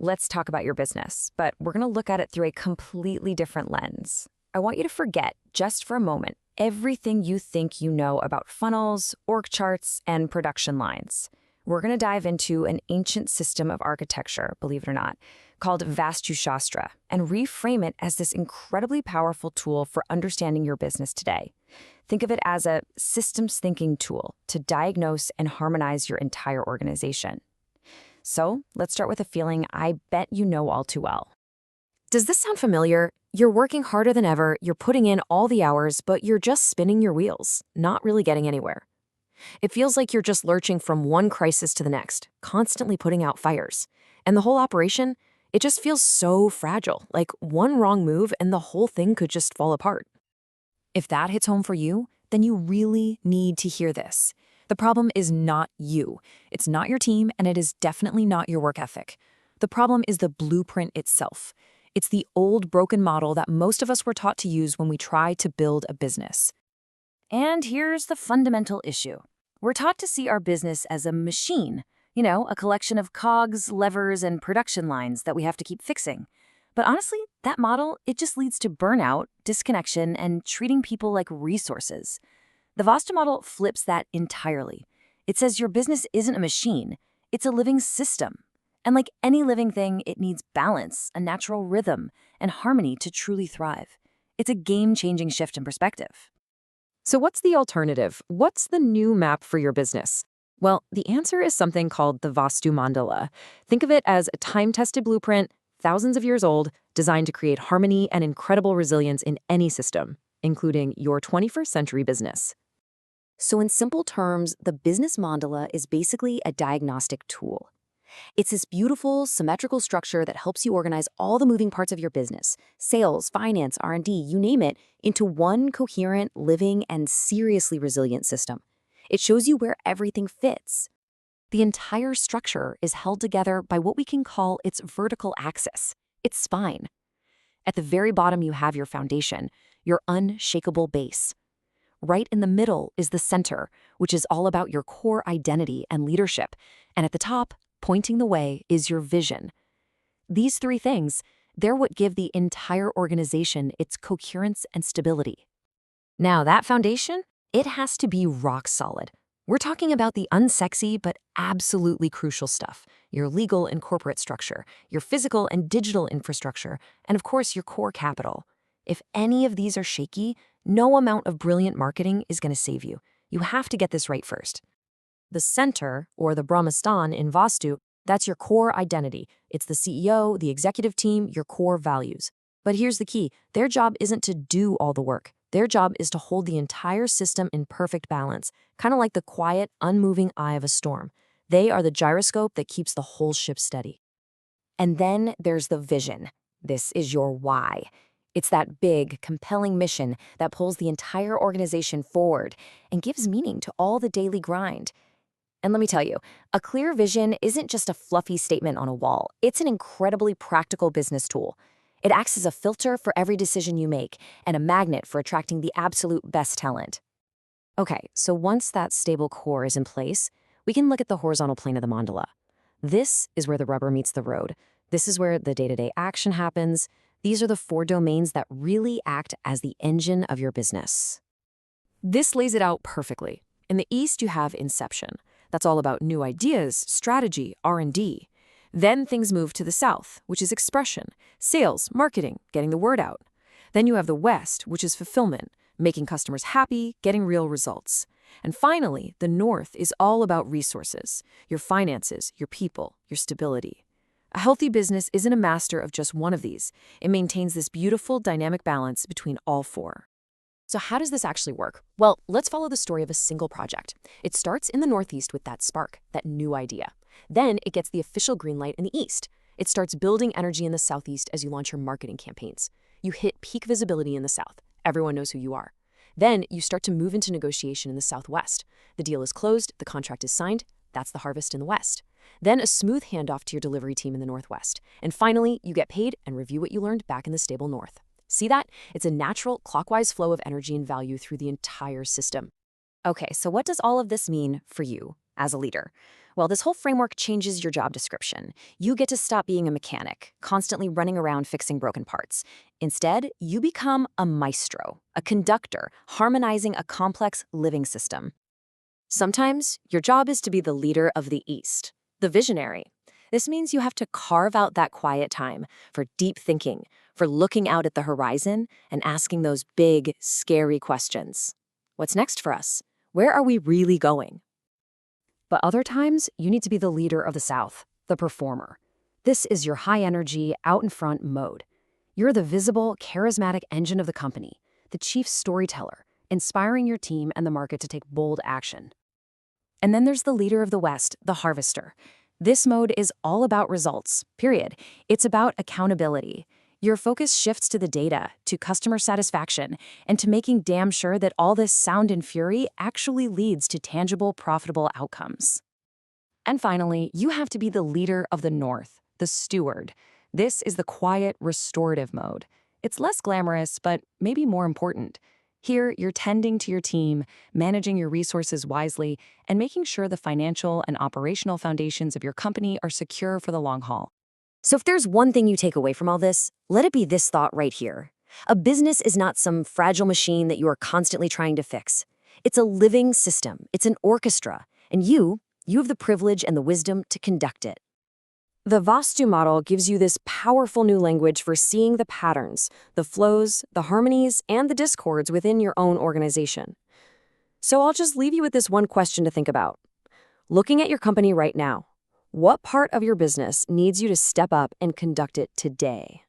let's talk about your business, but we're going to look at it through a completely different lens. I want you to forget, just for a moment, everything you think you know about funnels, org charts, and production lines. We're going to dive into an ancient system of architecture, believe it or not, called Vastu and reframe it as this incredibly powerful tool for understanding your business today. Think of it as a systems thinking tool to diagnose and harmonize your entire organization. So let's start with a feeling I bet you know all too well. Does this sound familiar? You're working harder than ever, you're putting in all the hours, but you're just spinning your wheels, not really getting anywhere. It feels like you're just lurching from one crisis to the next, constantly putting out fires. And the whole operation, it just feels so fragile, like one wrong move and the whole thing could just fall apart. If that hits home for you, then you really need to hear this. The problem is not you. It's not your team, and it is definitely not your work ethic. The problem is the blueprint itself. It's the old broken model that most of us were taught to use when we try to build a business. And here's the fundamental issue. We're taught to see our business as a machine, a collection of cogs, levers, and production lines that we have to keep fixing. But honestly, that model, it just leads to burnout, disconnection, and treating people like resources. The Vastu model flips that entirely. It says your business isn't a machine, it's a living system. And like any living thing, it needs balance, a natural rhythm, and harmony to truly thrive. It's a game-changing shift in perspective. So what's the alternative? What's the new map for your business? Well, the answer is something called the Vastu Mandala. Think of it as a time-tested blueprint, thousands of years old, designed to create harmony and incredible resilience in any system, including your 21st century business. So in simple terms, the business mandala is basically a diagnostic tool. It's this beautiful, symmetrical structure that helps you organize all the moving parts of your business, sales, finance, R&D, you name it, into one coherent, living, and seriously resilient system. It shows you where everything fits. The entire structure is held together by what we can call its vertical axis, its spine. At the very bottom, you have your foundation, your unshakable base. Right in the middle is the center, which is all about your core identity and leadership. And at the top, pointing the way, is your vision. These three things, they're what give the entire organization its coherence and stability. Now, that foundation, it has to be rock solid. We're talking about the unsexy but absolutely crucial stuff, your legal and corporate structure, your physical and digital infrastructure, and of course, your core capital. If any of these are shaky, no amount of brilliant marketing is going to save you. You have to get this right first. The center, or the Brahmastan in Vastu, that's your core identity. It's the CEO, the executive team, your core values. But here's the key. Their job isn't to do all the work. Their job is to hold the entire system in perfect balance, kind of like the quiet, unmoving eye of a storm. They are the gyroscope that keeps the whole ship steady. And then there's the vision. This is your why. It's that big, compelling mission that pulls the entire organization forward and gives meaning to all the daily grind. And let me tell you, a clear vision isn't just a fluffy statement on a wall. It's an incredibly practical business tool. It acts as a filter for every decision you make and a magnet for attracting the absolute best talent. Okay, so once that stable core is in place, we can look at the horizontal plane of the mandala. This is where the rubber meets the road. This is where the day-to-day action happens. These are the 4 domains that really act as the engine of your business. This lays it out perfectly. In the east, you have inception. That's all about new ideas, strategy, R&D. Then things move to the south, which is expression, sales, marketing, getting the word out. Then you have the west, which is fulfillment, making customers happy, getting real results. And finally, the north is all about resources, your finances, your people, your stability. A healthy business isn't a master of just one of these. It maintains this beautiful, dynamic balance between all 4. So how does this actually work? Well, let's follow the story of a single project. It starts in the northeast with that spark, that new idea. Then it gets the official green light in the east. It starts building energy in the southeast as you launch your marketing campaigns. You hit peak visibility in the south. Everyone knows who you are. Then you start to move into negotiation in the southwest. The deal is closed, the contract is signed. That's the harvest in the west. Then a smooth handoff to your delivery team in the northwest. And finally, you get paid and review what you learned back in the stable north. See that? It's a natural, clockwise flow of energy and value through the entire system. Okay, so what does all of this mean for you as a leader? Well, this whole framework changes your job description. You get to stop being a mechanic, constantly running around fixing broken parts. Instead, you become a maestro, a conductor, harmonizing a complex living system. Sometimes, your job is to be the leader of the East, the visionary. This means you have to carve out that quiet time for deep thinking, for looking out at the horizon and asking those big, scary questions. What's next for us? Where are we really going? But other times, you need to be the leader of the South, the performer. This is your high-energy, out-in-front mode. You're the visible, charismatic engine of the company, the chief storyteller, inspiring your team and the market to take bold action. And then there's the leader of the West, the harvester. This mode is all about results, period. It's about accountability. Your focus shifts to the data, to customer satisfaction, and to making damn sure that all this sound and fury actually leads to tangible, profitable outcomes. And finally, you have to be the leader of the North, the steward. This is the quiet, restorative mode. It's less glamorous, but maybe more important. Here, you're tending to your team, managing your resources wisely, and making sure the financial and operational foundations of your company are secure for the long haul. So if there's one thing you take away from all this, let it be this thought right here. A business is not some fragile machine that you are constantly trying to fix. It's a living system. It's an orchestra. And you have the privilege and the wisdom to conduct it. The Vastu model gives you this powerful new language for seeing the patterns, the flows, the harmonies, and the discords within your own organization. So I'll just leave you with this one question to think about. Looking at your company right now, what part of your business needs you to step up and conduct it today?